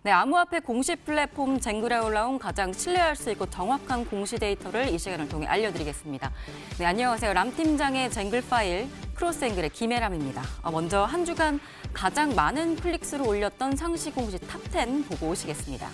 네, 암호화폐 공시 플랫폼 쟁글에 올라온 가장 신뢰할 수 있고 정확한 공시 데이터를 이 시간을 통해 알려드리겠습니다. 네, 안녕하세요. 람 팀장의 쟁글 파일 크로스앵글의 김혜람입니다. 먼저 한 주간 가장 많은 클릭수를 올렸던 상시 공시 탑10 보고 오시겠습니다.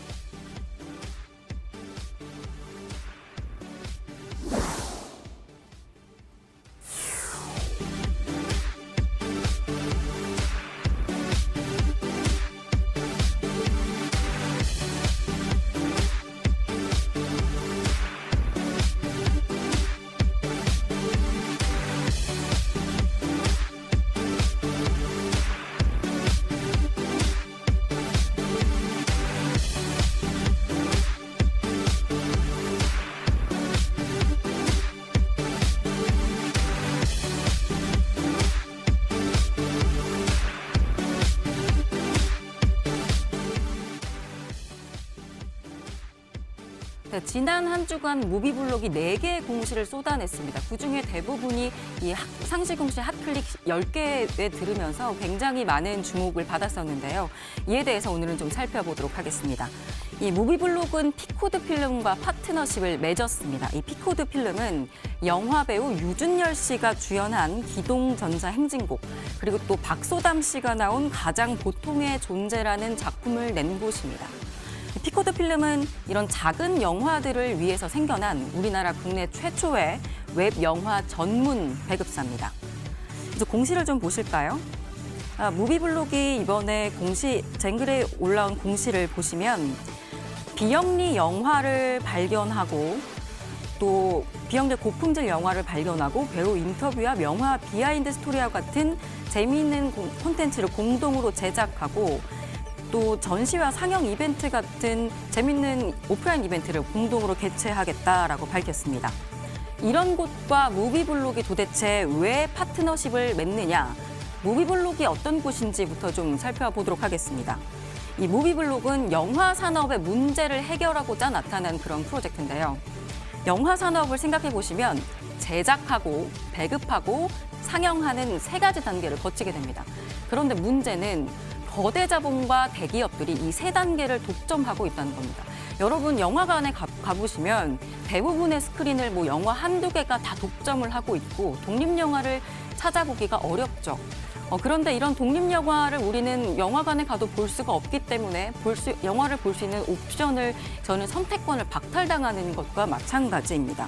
네, 지난 한 주간 무비블록이 4개의 공시를 쏟아냈습니다. 그중에 대부분이 이 상시 공시 핫클릭 10개에 들으면서 굉장히 많은 주목을 받았었는데요. 이에 대해서 오늘은 좀 살펴보도록 하겠습니다. 이 무비블록은 피코드 필름과 파트너십을 맺었습니다. 이 피코드 필름은 영화 배우 유준열 씨가 주연한 기동전사 행진곡, 그리고 또 박소담 씨가 나온 가장 보통의 존재라는 작품을 낸 곳입니다. 피코드 필름은 이런 작은 영화들을 위해서 생겨난 우리나라 국내 최초의 웹 영화 전문 배급사입니다. 그래서 공시를 좀 보실까요? 무비블록이 이번에 쟁글에 올라온 공시를 보시면 비영리 영화를 발견하고 또 비영리 고품질 영화를 발견하고 배우 인터뷰와 영화 비하인드 스토리와 같은 재미있는 콘텐츠를 공동으로 제작하고 또 전시와 상영 이벤트 같은 재밌는 오프라인 이벤트를 공동으로 개최하겠다라고 밝혔습니다. 이런 곳과 무비블록이 도대체 왜 파트너십을 맺느냐, 무비블록이 어떤 곳인지부터 좀 살펴보도록 하겠습니다. 이 무비블록은 영화 산업의 문제를 해결하고자 나타난 그런 프로젝트인데요. 영화 산업을 생각해 보시면 제작하고 배급하고 상영하는 3가지 단계를 거치게 됩니다. 그런데 문제는 거대 자본과 대기업들이 이 3단계를 독점하고 있다는 겁니다. 여러분 영화관에 가보시면 대부분의 스크린을 영화 한두 개가 다 독점을 하고 있고 독립영화를 찾아보기가 어렵죠. 그런데 이런 독립영화를 우리는 영화관에 가도 볼 수가 없기 때문에 영화를 볼 수 있는 옵션을 저는 선택권을 박탈당하는 것과 마찬가지입니다.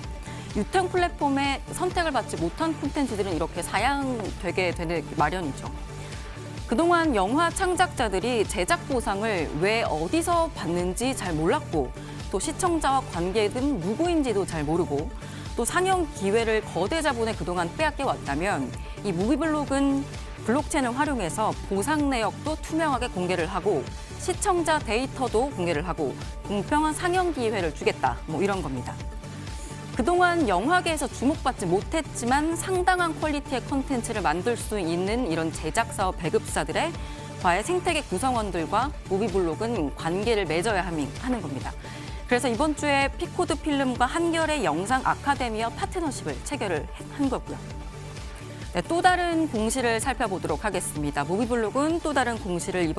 유통 플랫폼에 선택을 받지 못한 콘텐츠들은 이렇게 사양되게 되는 마련이죠. 그동안 영화 창작자들이 제작 보상을 왜 어디서 받는지 잘 몰랐고 또 시청자와 관객은 누구인지도 잘 모르고 또 상영 기회를 거대 자본에 그동안 빼앗겨 왔다면 이 무비블록은 블록체인을 활용해서 보상 내역도 투명하게 공개를 하고 시청자 데이터도 공개를 하고 공평한 상영 기회를 주겠다 이런 겁니다. 그동안 영화계에서 주목받지 못했지만 상당한 퀄리티의 콘텐츠를 만들 수 있는 이런 제작사와 배급사들의 과의 생태계 구성원들과 무비블록은 관계를 맺어야 하는 겁니다. 그래서 이번 주에 피코드 필름과 한겨레 영상 아카데미와 파트너십을 체결을 한 거고요. 네, 또 다른 공시를 살펴보도록 하겠습니다. 무비블록은 또 다른 공시를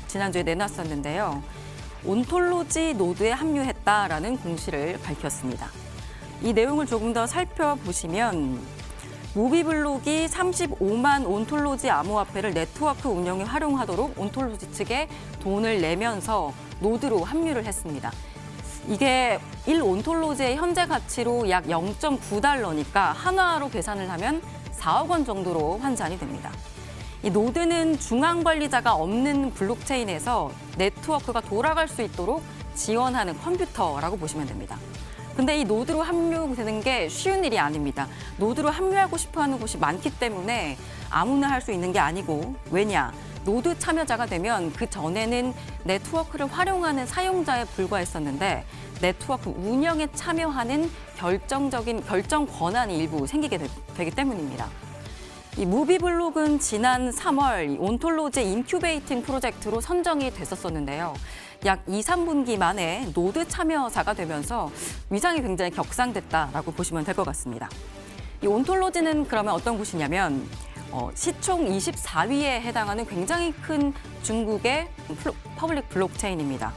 지난주에 내놨었는데요. 온톨로지 노드에 합류했다라는 공시를 밝혔습니다. 이 내용을 조금 더 살펴보시면 무비블록이 35만 온톨로지 암호화폐를 네트워크 운영에 활용하도록 온톨로지 측에 돈을 내면서 노드로 합류를 했습니다. 이게 1온톨로지의 현재 가치로 약 0.9달러니까 한화로 계산을 하면 4억 원 정도로 환산이 됩니다. 이 노드는 중앙 관리자가 없는 블록체인에서 네트워크가 돌아갈 수 있도록 지원하는 컴퓨터라고 보시면 됩니다. 근데 이 노드로 합류되는 게 쉬운 일이 아닙니다. 노드로 합류하고 싶어하는 곳이 많기 때문에 아무나 할 수 있는 게 아니고 왜냐? 노드 참여자가 되면 그 전에는 네트워크를 활용하는 사용자에 불과했었는데 네트워크 운영에 참여하는 결정 권한이 일부 생기게 되기 때문입니다. 이 무비블록은 지난 3월 온톨로지 인큐베이팅 프로젝트로 선정이 됐었는데요. 약 2, 3분기 만에 노드 참여사가 되면서 위상이 굉장히 격상됐다라고 보시면 될 것 같습니다. 이 온톨로지는 그러면 어떤 곳이냐면 시총 24위에 해당하는 굉장히 큰 중국의 퍼블릭 블록체인입니다.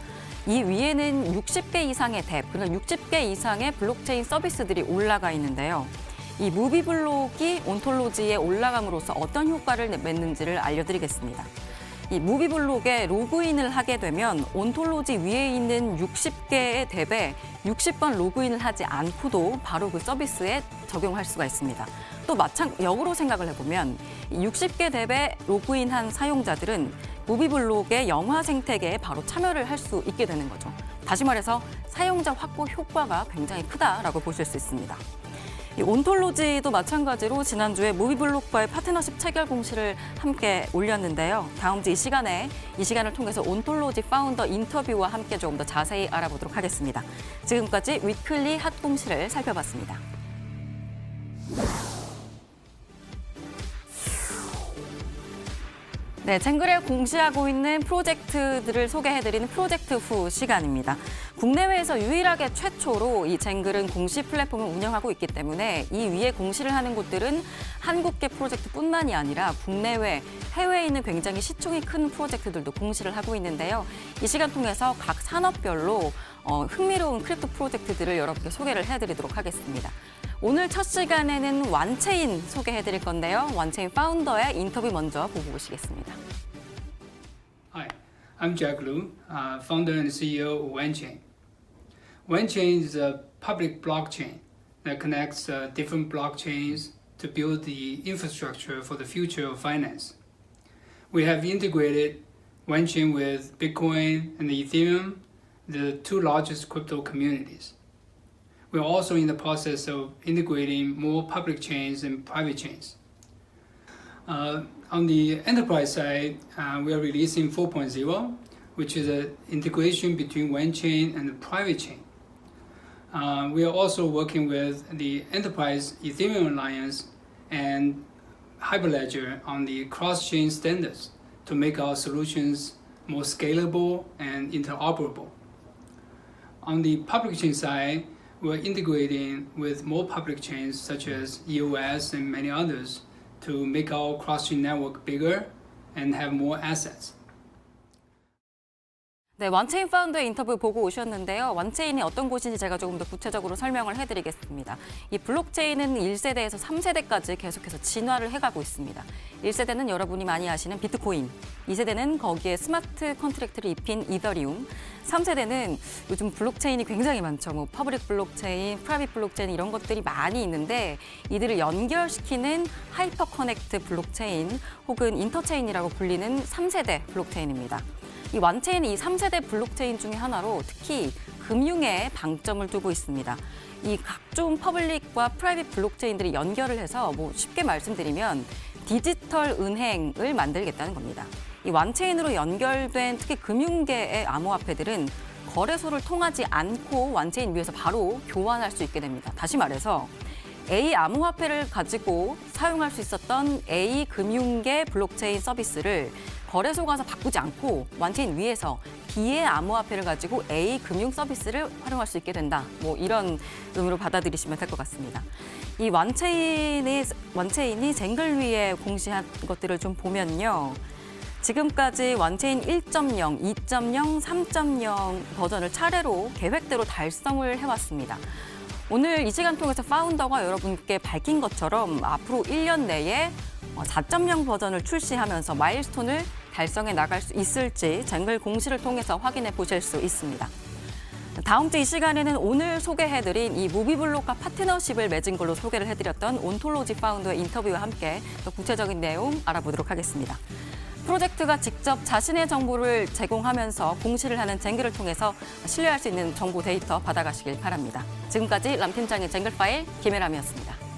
이 위에는 60개 이상의 덱, 그러니까 60개 이상의 블록체인 서비스들이 올라가 있는데요. 이 무비블록이 온톨로지에 올라감으로써 어떤 효과를 맺는지를 알려드리겠습니다. 이 무비블록에 로그인을 하게 되면 온톨로지 위에 있는 60개의 덱에 60번 로그인을 하지 않고도 바로 그 서비스에 적용할 수가 있습니다. 또 역으로 생각을 해보면 60개 덱에 로그인한 사용자들은 무비블록의 영화 생태계에 바로 참여를 할 수 있게 되는 거죠. 다시 말해서 사용자 확보 효과가 굉장히 크다라고 보실 수 있습니다. 이 온톨로지도 마찬가지로 지난주에 무비블록과의 파트너십 체결 공시를 함께 올렸는데요. 다음 주 이 시간을 통해서 온톨로지 파운더 인터뷰와 함께 조금 더 자세히 알아보도록 하겠습니다. 지금까지 위클리 핫 공시를 살펴봤습니다. 네, 쟁글에 공시하고 있는 프로젝트들을 소개해드리는 프로젝트 후 시간입니다. 국내외에서 유일하게 최초로 이 쟁글은 공시 플랫폼을 운영하고 있기 때문에 이 위에 공시를 하는 곳들은 한국계 프로젝트뿐만이 아니라 국내외, 해외에 있는 굉장히 시총이 큰 프로젝트들도 공시를 하고 있는데요. 이 시간 통해서 각 산업별로 흥미로운 크립토 프로젝트들을 여러분께 소개를 해드리도록 하겠습니다. 오늘 첫 시간에는 완체인 소개해드릴 건데요. 완체인 파운더의 인터뷰 먼저 보고 오시겠습니다. Hi, I'm Jack Liu, founder and CEO of OneChain. OneChain is a public blockchain that connects different blockchains to build the infrastructure for the future of finance. We have integrated OneChain with Bitcoin and Ethereum, the two largest crypto communities. We're also in the process of integrating more public chains and private chains. On the enterprise side, we are releasing 4.0, which is an integration between OneChain and the private chain. We are also working with the Enterprise Ethereum Alliance and Hyperledger on the cross-chain standards to make our solutions more scalable and interoperable. On the public chain side, we're integrating with more public chains such as EOS and many others to make our cross-chain network bigger and have more assets. 네, 완체인 파운더의 인터뷰 보고 오셨는데요. 완체인이 어떤 곳인지 제가 조금 더 구체적으로 설명을 해드리겠습니다. 이 블록체인은 1세대에서 3세대까지 계속해서 진화를 해가고 있습니다. 1세대는 여러분이 많이 아시는 비트코인, 2세대는 거기에 스마트 컨트랙트를 입힌 이더리움, 3세대는 요즘 블록체인이 굉장히 많죠. 뭐 퍼블릭 블록체인, 프라이빗 블록체인 이런 것들이 많이 있는데 이들을 연결시키는 하이퍼 커넥트 블록체인 혹은 인터체인이라고 불리는 3세대 블록체인입니다. 이 완체인은 이 3세대 블록체인 중에 하나로 특히 금융에 방점을 두고 있습니다. 이 각종 퍼블릭과 프라이빗 블록체인들이 연결을 해서 쉽게 말씀드리면 디지털 은행을 만들겠다는 겁니다. 이 완체인으로 연결된 특히 금융계의 암호화폐들은 거래소를 통하지 않고 완체인 위에서 바로 교환할 수 있게 됩니다. 다시 말해서 A 암호화폐를 가지고 사용할 수 있었던 A 금융계 블록체인 서비스를 거래소 가서 바꾸지 않고 완체인 위에서 B의 암호화폐를 가지고 A 금융 서비스를 활용할 수 있게 된다. 이런 의미로 받아들이시면 될 것 같습니다. 이 완체인이 쟁글 위에 공시한 것들을 좀 보면요. 지금까지 완체인 1.0, 2.0, 3.0 버전을 차례로 계획대로 달성을 해왔습니다. 오늘 이 시간 통해서 파운더가 여러분께 밝힌 것처럼 앞으로 1년 내에 4.0 버전을 출시하면서 마일스톤을 달성해 나갈 수 있을지 쟁글 공시를 통해서 확인해 보실 수 있습니다. 다음 주 이 시간에는 오늘 소개해드린 이 무비블록과 파트너십을 맺은 걸로 소개를 해드렸던 온톨로지 파운더의 인터뷰와 함께 더 구체적인 내용 알아보도록 하겠습니다. 프로젝트가 직접 자신의 정보를 제공하면서 공시를 하는 쟁글을 통해서 신뢰할 수 있는 정보 데이터 받아가시길 바랍니다. 지금까지 람 팀장의 쟁글 파일 김혜람이었습니다.